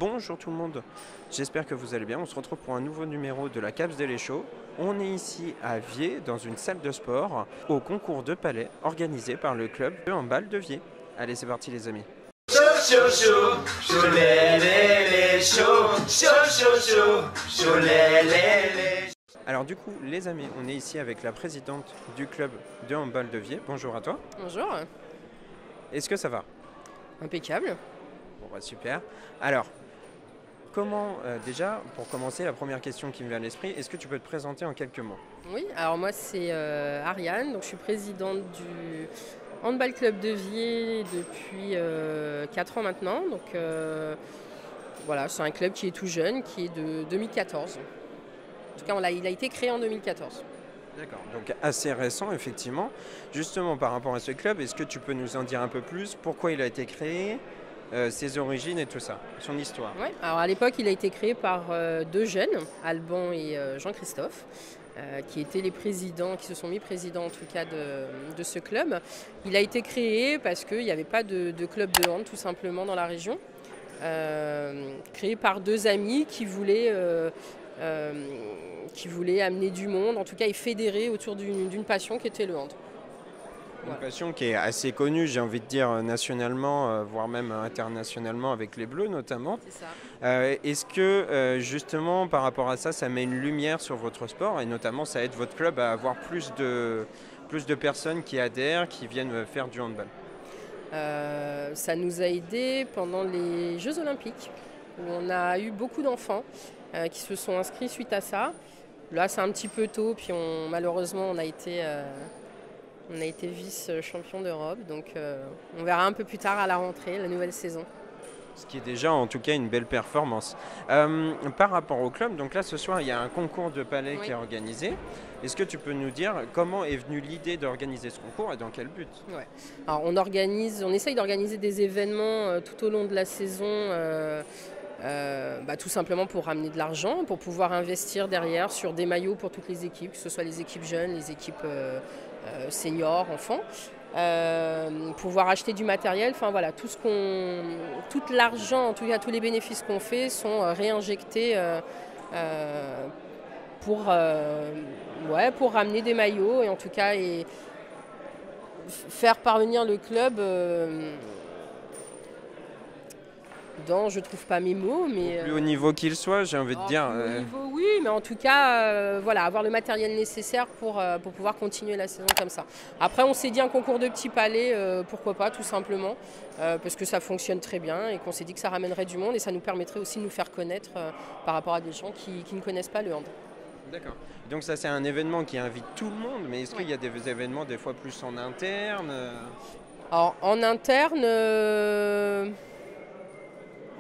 Bonjour tout le monde, j'espère que vous allez bien. On se retrouve pour un nouveau numéro de la Caps Daily Show. On est ici à Viers, dans une salle de sport, au concours de palais organisé par le club de handball de Viers. Allez, c'est parti les amis. Chaud, chaud, chaud, chaud, chaud, chaud, chaud, chaud, chaud, Alors du coup, les amis, on est ici avec la présidente du club de handball de Viers. Bonjour à toi. Bonjour, Est-ce que ça va? impeccable. Bon bah super. Alors, comment, déjà, pour commencer, la première question qui me vient à l'esprit, est-ce que tu peux te présenter en quelques mots? Oui, alors moi c'est Ariane, donc je suis présidente du Handball Club de Viers depuis 4 ans maintenant. Donc voilà, c'est un club qui est tout jeune, qui est de 2014. En tout cas, il a été créé en 2014. D'accord, donc assez récent effectivement. Justement par rapport à ce club, est-ce que tu peux nous en dire un peu plus? Pourquoi il a été créé, ses origines et tout ça, son histoire? Ouais, alors à l'époque, il a été créé par deux jeunes, Alban et Jean-Christophe, qui étaient les présidents, qui se sont mis présidents en tout cas de ce club. Il a été créé parce qu'il n'y avait pas de club de hand tout simplement dans la région. Créé par deux amis qui voulaient amener du monde, en tout cas et fédérer autour d'une passion qui était le hand. Une passion qui est assez connue, j'ai envie de dire, nationalement, voire même internationalement avec les Bleus notamment. C'est ça. Est-ce que justement par rapport à ça, ça met une lumière sur votre sport et notamment ça aide votre club à avoir plus de personnes qui adhèrent, qui viennent faire du handball? Ça nous a aidés pendant les Jeux Olympiques, où on a eu beaucoup d'enfants qui se sont inscrits suite à ça. Là, c'est un petit peu tôt, puis malheureusement, on a été vice-champion d'Europe. Donc, on verra un peu plus tard à la rentrée, la nouvelle saison. Ce qui est déjà en tout cas une belle performance. Par rapport au club, donc là ce soir il y a un concours de palais qui est organisé. Est-ce que tu peux nous dire comment est venue l'idée d'organiser ce concours et dans quel but? Ouais. Alors on essaye d'organiser des événements tout au long de la saison, tout simplement pour ramener de l'argent, pour pouvoir investir derrière sur des maillots pour toutes les équipes, que ce soit les équipes jeunes, les équipes seniors, enfants. Pouvoir acheter du matériel, enfin voilà, tout l'argent, en tout cas tous les bénéfices qu'on fait sont réinjectés pour ramener des maillots et en tout cas faire parvenir le club je trouve pas mes mots, mais au plus haut niveau qu'il soit, j'ai envie de dire. Oui, mais en tout cas, avoir le matériel nécessaire pour pouvoir continuer la saison comme ça. Après, on s'est dit un concours de petits palais, pourquoi pas, tout simplement, parce que ça fonctionne très bien et qu'on s'est dit que ça ramènerait du monde et ça nous permettrait aussi de nous faire connaître par rapport à des gens qui ne connaissent pas le hand. D'accord. Donc ça c'est un événement qui invite tout le monde, mais est-ce qu'il y a des événements des fois plus en interne? Alors en interne...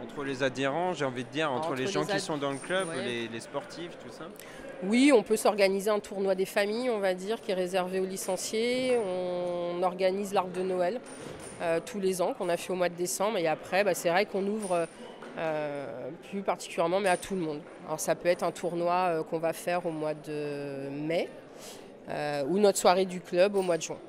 Entre les adhérents, j'ai envie de dire, entre les gens qui sont dans le club, ouais. les sportifs, tout ça? Oui, on peut s'organiser un tournoi des familles, on va dire, qui est réservé aux licenciés. On organise l'arbre de Noël tous les ans, qu'on a fait au mois de décembre. Et après, c'est vrai qu'on ouvre plus particulièrement, mais à tout le monde. Alors ça peut être un tournoi qu'on va faire au mois de mai ou notre soirée du club au mois de juin.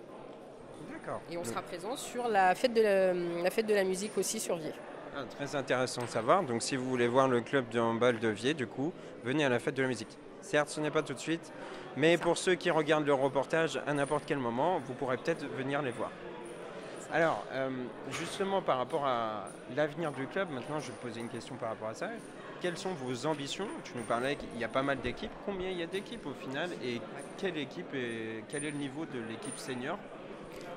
D'accord. Et on sera présent sur la fête de la musique aussi sur Viers. Ah, très intéressant de savoir. Donc si vous voulez voir le club de handball de Viers, du coup, venez à la fête de la musique. Certes, ce n'est pas tout de suite, mais pour ceux qui regardent le reportage à n'importe quel moment, vous pourrez peut-être venir les voir. Alors, justement par rapport à l'avenir du club, maintenant je vais te poser une question par rapport à ça. Quelles sont vos ambitions? Tu nous parlais qu'il y a pas mal d'équipes. Combien il y a d'équipes au final et quel est le niveau de l'équipe senior?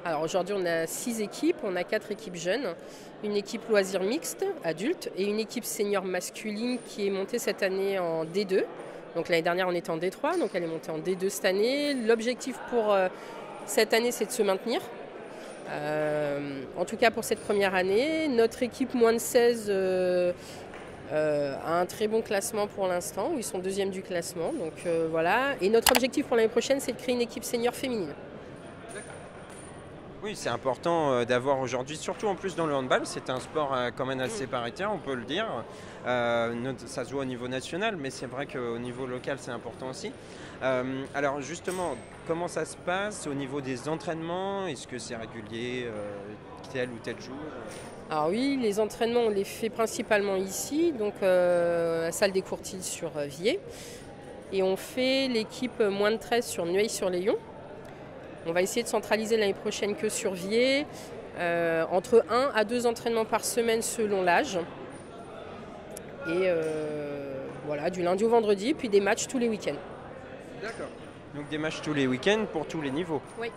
Alors aujourd'hui, on a 6 équipes, on a 4 équipes jeunes, une équipe loisirs mixte, adulte, et une équipe senior masculine qui est montée cette année en D2. Donc l'année dernière, on était en D3, donc elle est montée en D2 cette année. L'objectif pour cette année, c'est de se maintenir. En tout cas pour cette première année. Notre équipe moins de 16 a un très bon classement pour l'instant, où ils sont deuxième du classement. Donc voilà. Et notre objectif pour l'année prochaine, c'est de créer une équipe senior féminine. Oui, c'est important d'avoir aujourd'hui, surtout en plus dans le handball, c'est un sport quand même assez paritaire, on peut le dire. Ça se joue au niveau national, mais c'est vrai qu'au niveau local, c'est important aussi. Alors justement, comment ça se passe au niveau des entraînements? Est-ce que c'est régulier, tel ou tel jour? Alors oui, les entraînements, on les fait principalement ici, donc la salle des Courtils sur Vier. Et on fait l'équipe moins de 13 sur Nueil-sur-Layon. On va essayer de centraliser l'année prochaine que sur Vier, entre 1 à 2 entraînements par semaine selon l'âge. Et voilà, du lundi au vendredi, puis des matchs tous les week-ends. D'accord. Donc des matchs tous les week-ends pour tous les niveaux. Oui.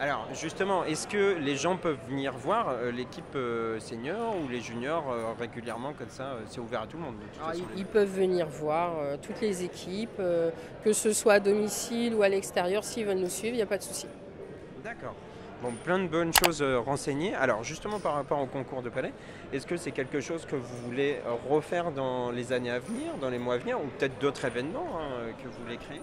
Alors justement, est-ce que les gens peuvent venir voir l'équipe senior ou les juniors régulièrement comme ça? C'est ouvert à tout le monde. Alors, ils peuvent venir voir toutes les équipes, que ce soit à domicile ou à l'extérieur, s'ils veulent nous suivre, il n'y a pas de souci. D'accord. Bon, plein de bonnes choses renseignées. Alors justement par rapport au concours de palais, est-ce que c'est quelque chose que vous voulez refaire dans les années à venir, dans les mois à venir, ou peut-être d'autres événements que vous voulez créer?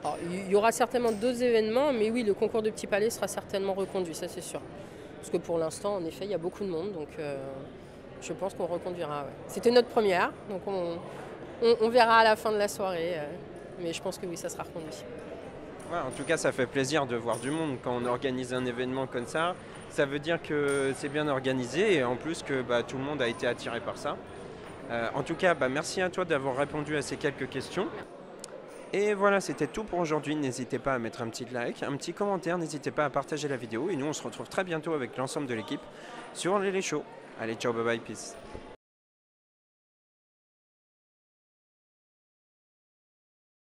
Alors, il y aura certainement d'autres événements, mais oui, le concours de Petit Palais sera certainement reconduit, ça c'est sûr. Parce que pour l'instant, en effet, il y a beaucoup de monde, donc je pense qu'on reconduira. Ouais. C'était notre première, donc on verra à la fin de la soirée, mais je pense que oui, ça sera reconduit. Ouais, en tout cas, ça fait plaisir de voir du monde quand on organise un événement comme ça. Ça veut dire que c'est bien organisé et en plus que tout le monde a été attiré par ça. En tout cas, merci à toi d'avoir répondu à ces quelques questions. Et voilà, c'était tout pour aujourd'hui. N'hésitez pas à mettre un petit like, un petit commentaire, n'hésitez pas à partager la vidéo. Et nous, on se retrouve très bientôt avec l'ensemble de l'équipe sur les Show. Allez, ciao, bye bye, peace.